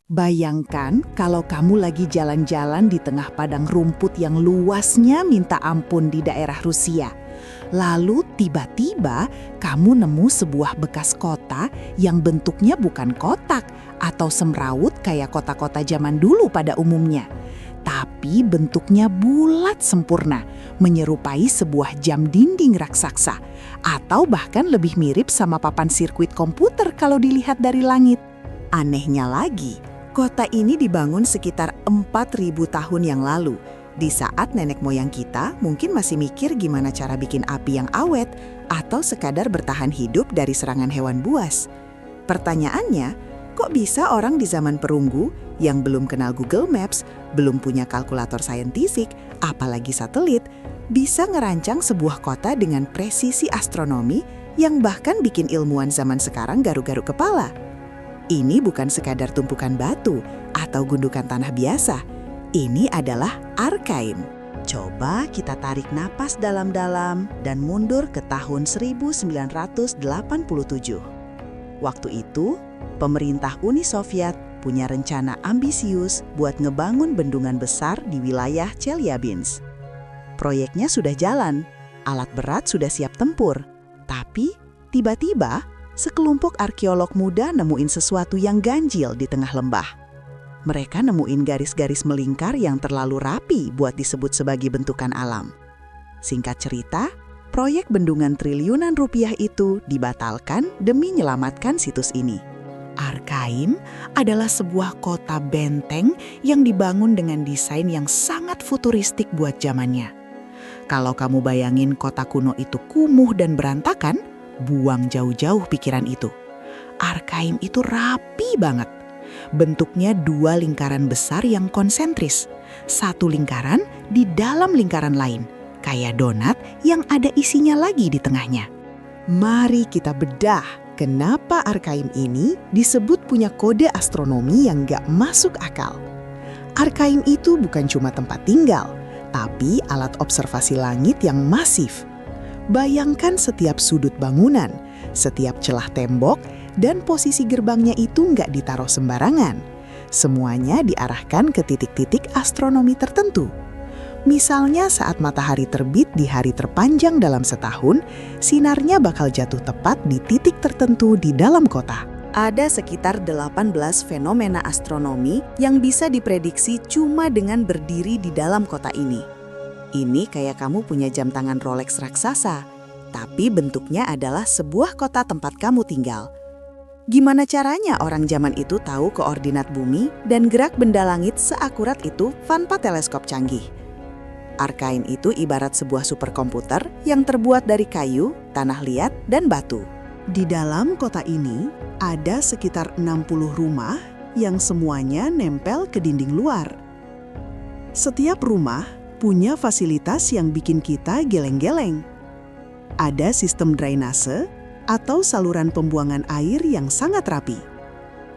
Bayangkan kalau kamu lagi jalan-jalan di tengah padang rumput yang luasnya minta ampun di daerah Rusia. Lalu tiba-tiba kamu nemu sebuah bekas kota yang bentuknya bukan kotak atau semrawut kayak kota-kota zaman dulu pada umumnya. Tapi bentuknya bulat sempurna, menyerupai sebuah jam dinding raksasa. Atau bahkan lebih mirip sama papan sirkuit komputer kalau dilihat dari langit. Anehnya lagi, kota ini dibangun sekitar 4.000 tahun yang lalu. Di saat nenek moyang kita mungkin masih mikir gimana cara bikin api yang awet atau sekadar bertahan hidup dari serangan hewan buas. Pertanyaannya, kok bisa orang di zaman perunggu yang belum kenal Google Maps, belum punya kalkulator saintifik, apalagi satelit, bisa ngerancang sebuah kota dengan presisi astronomi yang bahkan bikin ilmuwan zaman sekarang garuk-garuk kepala? Ini bukan sekadar tumpukan batu atau gundukan tanah biasa. Ini adalah Arkaim. Coba kita tarik napas dalam-dalam dan mundur ke tahun 1987. Waktu itu, pemerintah Uni Soviet punya rencana ambisius buat ngebangun bendungan besar di wilayah Chelyabinsk. Proyeknya sudah jalan, alat berat sudah siap tempur. Tapi tiba-tiba sekelompok arkeolog muda nemuin sesuatu yang ganjil di tengah lembah. Mereka nemuin garis-garis melingkar yang terlalu rapi buat disebut sebagai bentukan alam. Singkat cerita, proyek bendungan triliunan rupiah itu dibatalkan demi menyelamatkan situs ini. Arkaim adalah sebuah kota benteng yang dibangun dengan desain yang sangat futuristik buat zamannya. Kalau kamu bayangin kota kuno itu kumuh dan berantakan, buang jauh-jauh pikiran itu. Arkaim itu rapi banget. Bentuknya 2 lingkaran besar yang konsentris. Satu lingkaran di dalam lingkaran lain, kayak donat yang ada isinya lagi di tengahnya. Mari kita bedah kenapa Arkaim ini disebut punya kode astronomi yang gak masuk akal. Arkaim itu bukan cuma tempat tinggal, tapi alat observasi langit yang masif. Bayangkan setiap sudut bangunan, setiap celah tembok, dan posisi gerbangnya itu nggak ditaruh sembarangan. Semuanya diarahkan ke titik-titik astronomi tertentu. Misalnya saat matahari terbit di hari terpanjang dalam setahun, sinarnya bakal jatuh tepat di titik tertentu di dalam kota. Ada sekitar 18 fenomena astronomi yang bisa diprediksi cuma dengan berdiri di dalam kota ini. Ini kayak kamu punya jam tangan Rolex raksasa, tapi bentuknya adalah sebuah kota tempat kamu tinggal. Gimana caranya orang zaman itu tahu koordinat bumi dan gerak benda langit seakurat itu tanpa teleskop canggih? Arkaim itu ibarat sebuah superkomputer yang terbuat dari kayu, tanah liat, dan batu. Di dalam kota ini ada sekitar 60 rumah yang semuanya nempel ke dinding luar. Setiap rumah punya fasilitas yang bikin kita geleng-geleng. Ada sistem drainase atau saluran pembuangan air yang sangat rapi.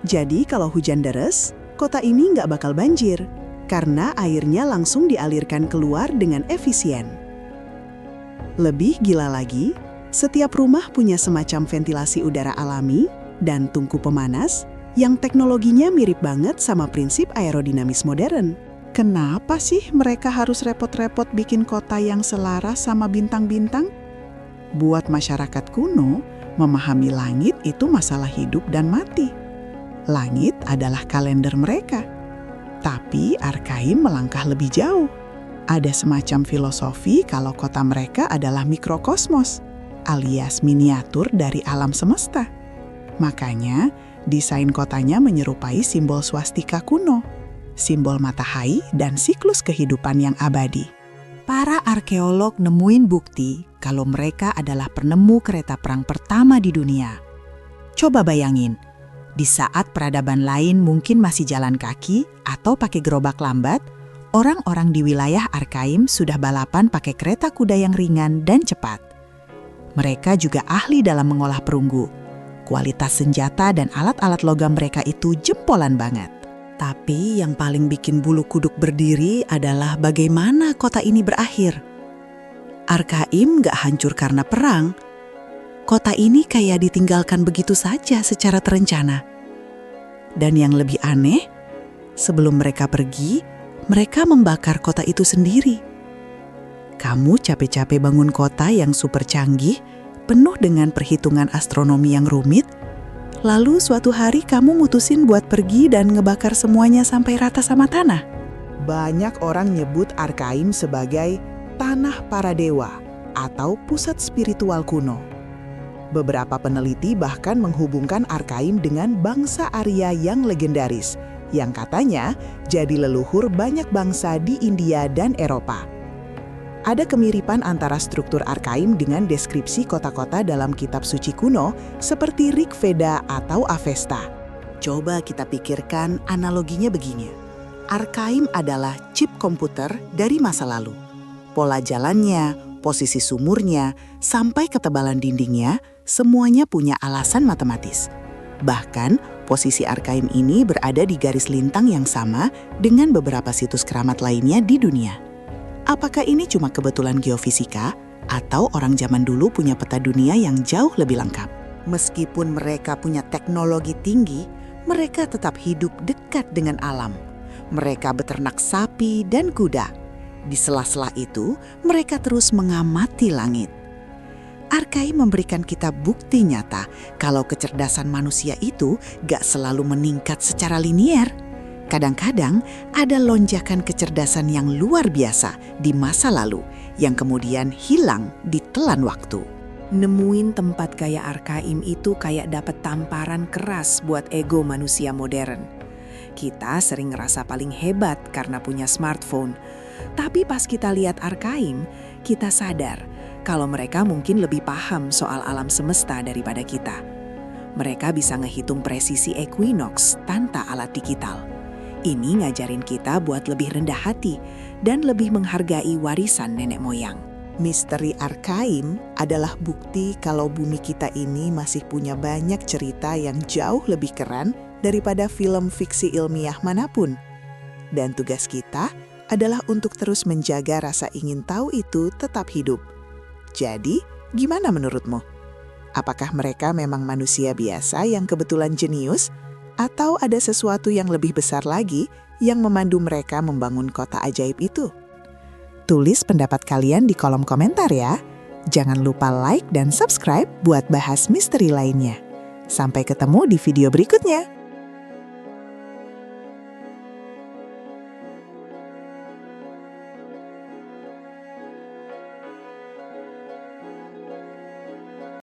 Jadi kalau hujan deras, kota ini nggak bakal banjir karena airnya langsung dialirkan keluar dengan efisien. Lebih gila lagi, setiap rumah punya semacam ventilasi udara alami dan tungku pemanas yang teknologinya mirip banget sama prinsip aerodinamis modern. Kenapa sih mereka harus repot-repot bikin kota yang selaras sama bintang-bintang? Buat masyarakat kuno, memahami langit itu masalah hidup dan mati. Langit adalah kalender mereka. Tapi Arkaim melangkah lebih jauh. Ada semacam filosofi kalau kota mereka adalah mikrokosmos, alias miniatur dari alam semesta. Makanya, desain kotanya menyerupai simbol swastika kuno, simbol matahari dan siklus kehidupan yang abadi. Para arkeolog nemuin bukti kalau mereka adalah penemu kereta perang pertama di dunia. Coba bayangin, di saat peradaban lain mungkin masih jalan kaki atau pakai gerobak lambat, orang-orang di wilayah Arkaim sudah balapan pakai kereta kuda yang ringan dan cepat. Mereka juga ahli dalam mengolah perunggu. Kualitas senjata dan alat-alat logam mereka itu jempolan banget. Tapi yang paling bikin bulu kuduk berdiri adalah bagaimana kota ini berakhir. Arkaim gak hancur karena perang. Kota ini kayak ditinggalkan begitu saja secara terencana. Dan yang lebih aneh, Sebelum mereka pergi, mereka membakar kota itu sendiri. Kamu capek-capek bangun kota yang super canggih, penuh dengan perhitungan astronomi yang rumit, lalu suatu hari kamu mutusin buat pergi dan ngebakar semuanya sampai rata sama tanah. Banyak orang nyebut Arkaim sebagai tanah para dewa atau pusat spiritual kuno. Beberapa peneliti bahkan menghubungkan Arkaim dengan bangsa Arya yang legendaris, yang katanya jadi leluhur banyak bangsa di India dan Eropa. Ada kemiripan antara struktur Arkaim dengan deskripsi kota-kota dalam kitab suci kuno seperti Rig Veda atau Avesta. Coba kita pikirkan analoginya begini. Arkaim adalah chip komputer dari masa lalu. Pola jalannya, posisi sumurnya, sampai ketebalan dindingnya, semuanya punya alasan matematis. Bahkan, posisi Arkaim ini berada di garis lintang yang sama dengan beberapa situs keramat lainnya di dunia. Apakah ini cuma kebetulan geofisika atau orang zaman dulu punya peta dunia yang jauh lebih lengkap? Meskipun mereka punya teknologi tinggi, mereka tetap hidup dekat dengan alam. Mereka beternak sapi dan kuda. Di sela-sela itu, mereka terus mengamati langit. Arkaim memberikan kita bukti nyata kalau kecerdasan manusia itu gak selalu meningkat secara linier. Kadang-kadang ada lonjakan kecerdasan yang luar biasa di masa lalu yang kemudian hilang ditelan waktu. Nemuin tempat kayak Arkaim itu kayak dapet tamparan keras buat ego manusia modern. Kita sering ngerasa paling hebat karena punya smartphone. Tapi pas kita lihat Arkaim, kita sadar kalau mereka mungkin lebih paham soal alam semesta daripada kita. Mereka bisa ngehitung presisi equinox tanpa alat digital. Ini ngajarin kita buat lebih rendah hati dan lebih menghargai warisan nenek moyang. Misteri Arkaim adalah bukti kalau bumi kita ini masih punya banyak cerita yang jauh lebih keren daripada film fiksi ilmiah manapun. Dan tugas kita adalah untuk terus menjaga rasa ingin tahu itu tetap hidup. Jadi, gimana menurutmu? Apakah mereka memang manusia biasa yang kebetulan jenius? Atau ada sesuatu yang lebih besar lagi yang memandu mereka membangun kota ajaib itu? Tulis pendapat kalian di kolom komentar ya. Jangan lupa like dan subscribe buat bahas misteri lainnya. Sampai ketemu di video berikutnya.